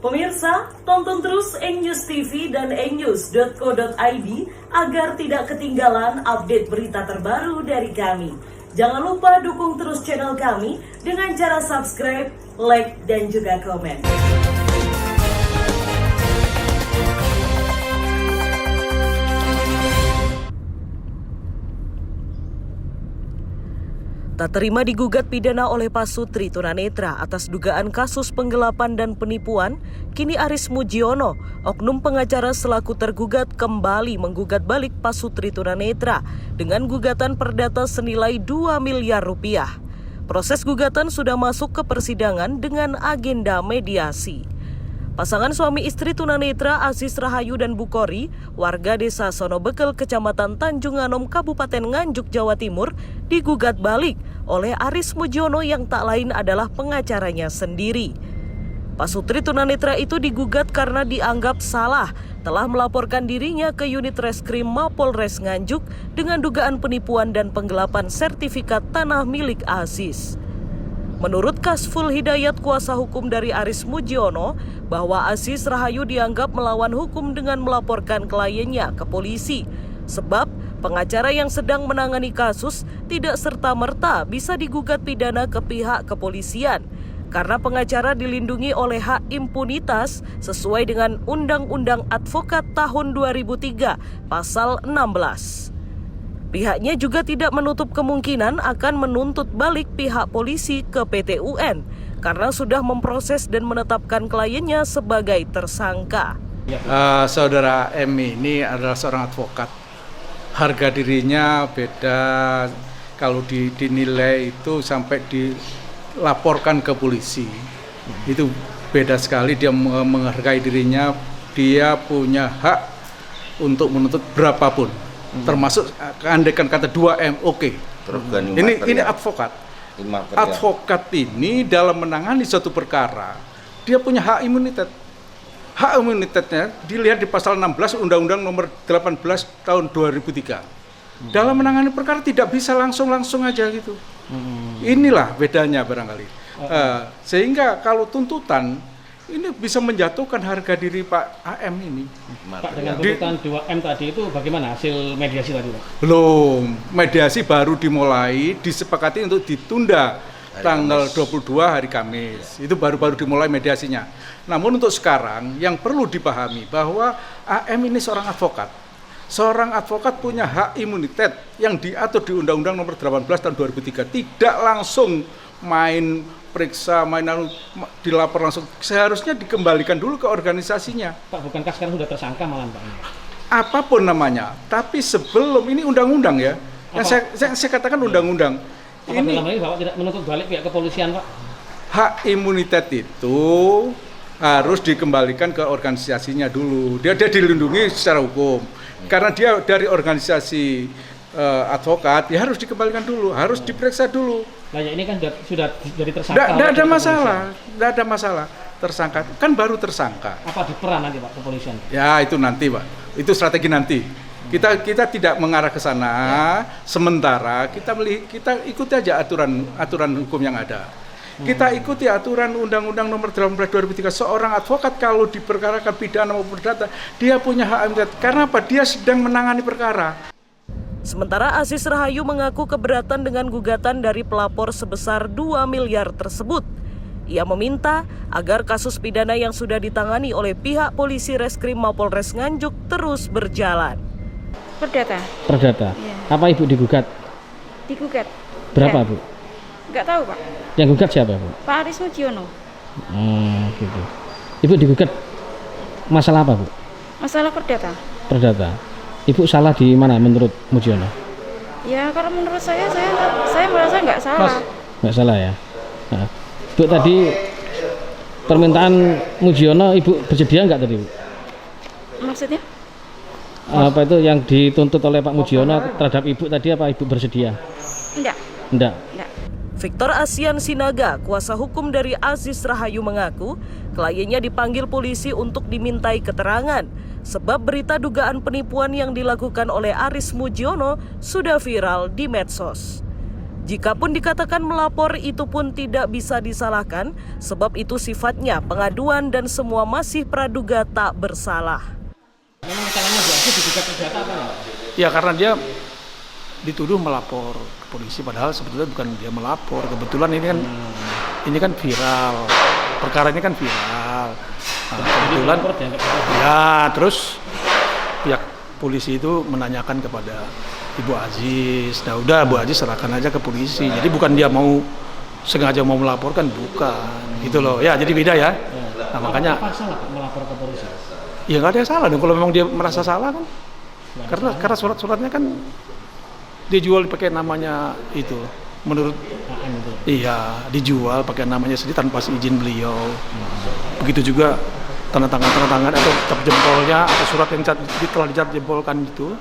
Pemirsa, tonton terus Ennews TV dan ennews.co.id agar tidak ketinggalan update berita terbaru dari kami. Jangan lupa dukung terus channel kami dengan cara subscribe, like, dan juga komen. Tak terima digugat pidana oleh Pak Sutri Tunanetra atas dugaan kasus penggelapan dan penipuan, kini Aris Mujiono, oknum pengacara selaku tergugat, kembali menggugat balik Pak Sutri Tunanetra dengan gugatan perdata senilai 2 miliar rupiah. Proses gugatan sudah masuk ke persidangan dengan agenda mediasi. Pasangan suami istri tunanetra Aziz Rahayu dan Bukori, warga desa Sonobekel, Kecamatan Tanjung Anom, Kabupaten Nganjuk, Jawa Timur, digugat balik oleh Aris Mujiono yang tak lain adalah pengacaranya sendiri. Pak Sutri Tunanetra itu digugat karena dianggap salah telah melaporkan dirinya ke unit reskrim Mapolres Nganjuk dengan dugaan penipuan dan penggelapan sertifikat tanah milik Aziz. Menurut Kasful Hidayat, kuasa hukum dari Aris Mujiono, bahwa Aziz Rahayu dianggap melawan hukum dengan melaporkan kliennya ke polisi. Sebab pengacara yang sedang menangani kasus tidak serta-merta bisa digugat pidana ke pihak kepolisian. Karena pengacara dilindungi oleh hak impunitas sesuai dengan Undang-Undang Advokat tahun 2003, pasal 16. Pihaknya juga tidak menutup kemungkinan akan menuntut balik pihak polisi ke PT UN karena sudah memproses dan menetapkan kliennya sebagai tersangka. Saudara M ini adalah seorang advokat. Harga dirinya beda, kalau dinilai itu sampai dilaporkan ke polisi. Itu beda sekali, dia menghargai dirinya, dia punya hak untuk menuntut berapapun. Termasuk andaikan kata 2M, oke. Ini advokat. Advokat ini dalam menangani suatu perkara, dia punya hak imunitas. Hak imunitasnya dilihat di pasal 16 Undang-Undang Nomor 18 Tahun 2003. Dalam menangani perkara tidak bisa langsung aja gitu. Inilah bedanya barangkali. Sehingga kalau tuntutan ini bisa menjatuhkan harga diri Pak AM ini. Pak, dengan tuntutan 2M tadi itu bagaimana hasil mediasi tadi, Pak? Belum, mediasi baru dimulai, disepakati untuk ditunda tanggal 22 hari Kamis. Itu baru dimulai mediasinya. Namun untuk sekarang yang perlu dipahami bahwa AM ini seorang advokat. Seorang advokat punya hak imunitas yang diatur di Undang-Undang Nomor 18 Tahun 2003. Tidak langsung main periksa, dilapor langsung, seharusnya dikembalikan dulu ke organisasinya. Pak, bukankah sekarang sudah tersangka malah, Pak? Apapun namanya, tapi sebelum ini undang-undang ya, yang saya katakan undang-undang. Ini dalam hal ini Bapak tidak menuntut balik pihak kepolisian, Pak? Hak imunitas itu harus dikembalikan ke organisasinya dulu. Dia dilindungi secara hukum. Karena dia dari organisasi advokat, dia harus dikembalikan dulu, harus diperiksa dulu. Nah, ya ini kan sudah jadi tersangka. Tidak ada masalah. Tersangka kan baru tersangka. Apa diperan nanti Pak kepolisian? Ya itu nanti Pak, itu strategi nanti. Kita tidak mengarah ke sana. Sementara kita ikuti aja aturan hukum yang ada. Kita ikuti aturan Undang-Undang Nomor 18 2003. Seorang advokat kalau diperkarakan pidana maupun perdata, dia punya hak imunitas. Karena apa? Dia sedang menangani perkara. Sementara Aziz Rahayu mengaku keberatan dengan gugatan dari pelapor sebesar 2 miliar tersebut. Ia meminta agar kasus pidana yang sudah ditangani oleh pihak polisi Reskrim Mapolres Nganjuk terus berjalan. Perdata. Ya. Apa Ibu digugat? Digugat. Berapa, Ya. Bu? Enggak tahu, Pak. Yang gugat siapa, Bu? Pak Aris Mujiono. Gitu. Ibu digugat masalah apa, Bu? Masalah perdata. Perdata. Ibu salah di mana menurut Mujiono? Ya, kalau menurut saya merasa nggak salah. Nggak salah ya. Nah, Bu, tadi permintaan Mujiono, Ibu bersedia nggak tadi, Bu? Maksudnya? Apa itu yang dituntut oleh Pak Mujiono terhadap Ibu tadi, apa Ibu bersedia? Enggak. Victor Asian Sinaga, kuasa hukum dari Aziz Rahayu, mengaku kliennya dipanggil polisi untuk dimintai keterangan sebab berita dugaan penipuan yang dilakukan oleh Aris Mujiono sudah viral di medsos. Jikapun dikatakan melapor, itu pun tidak bisa disalahkan sebab itu sifatnya pengaduan dan semua masih praduga tak bersalah. Memang masalahnya Bu Aziz digugat perdata apa ya? Ya karena dia dituduh melapor ke polisi, padahal sebetulnya bukan dia melapor. Kebetulan ini kan viral, perkara ini kan viral. Nah, kebetulan ya terus pihak polisi itu menanyakan kepada Ibu Aziz. Nah udah Bu Aziz serahkan aja ke polisi. Jadi bukan dia sengaja mau melaporkan, bukan gitu loh. Ya jadi beda ya. Nah makanya apa salah melapor ke polisi? ya nggak ada yang salah dong kalau memang dia merasa salah kan. Karena surat-suratnya kan dijual pakai namanya itu, menurut iya dijual pakai namanya sendiri tanpa izin beliau. Begitu juga tanda tangan atau cap jempolnya atau surat yang telah dicap jempolkan itu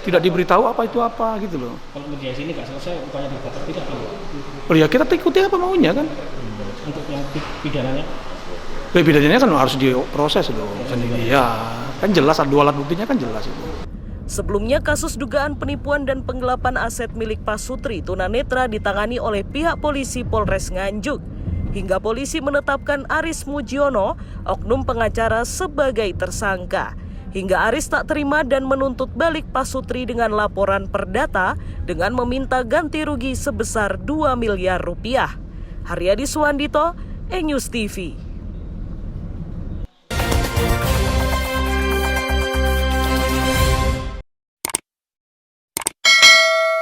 tidak diberitahu apa itu apa gitu loh. Kalau mediasi ini nggak selesai, upaya digugat tidak apa? Oh ya kita ikuti apa maunya kan. Untuk yang pidananya? Pidananya kan harus diproses loh. Iya kan jelas, dua alat buktinya kan jelas itu. Sebelumnya, kasus dugaan penipuan dan penggelapan aset milik Pasutri tunanetra ditangani oleh pihak polisi Polres Nganjuk. Hingga polisi menetapkan Aris Mujiono, oknum pengacara, sebagai tersangka. Hingga Aris tak terima dan menuntut balik Pasutri dengan laporan perdata dengan meminta ganti rugi sebesar 2 miliar rupiah. Haryadi Suwandito, E-News TV.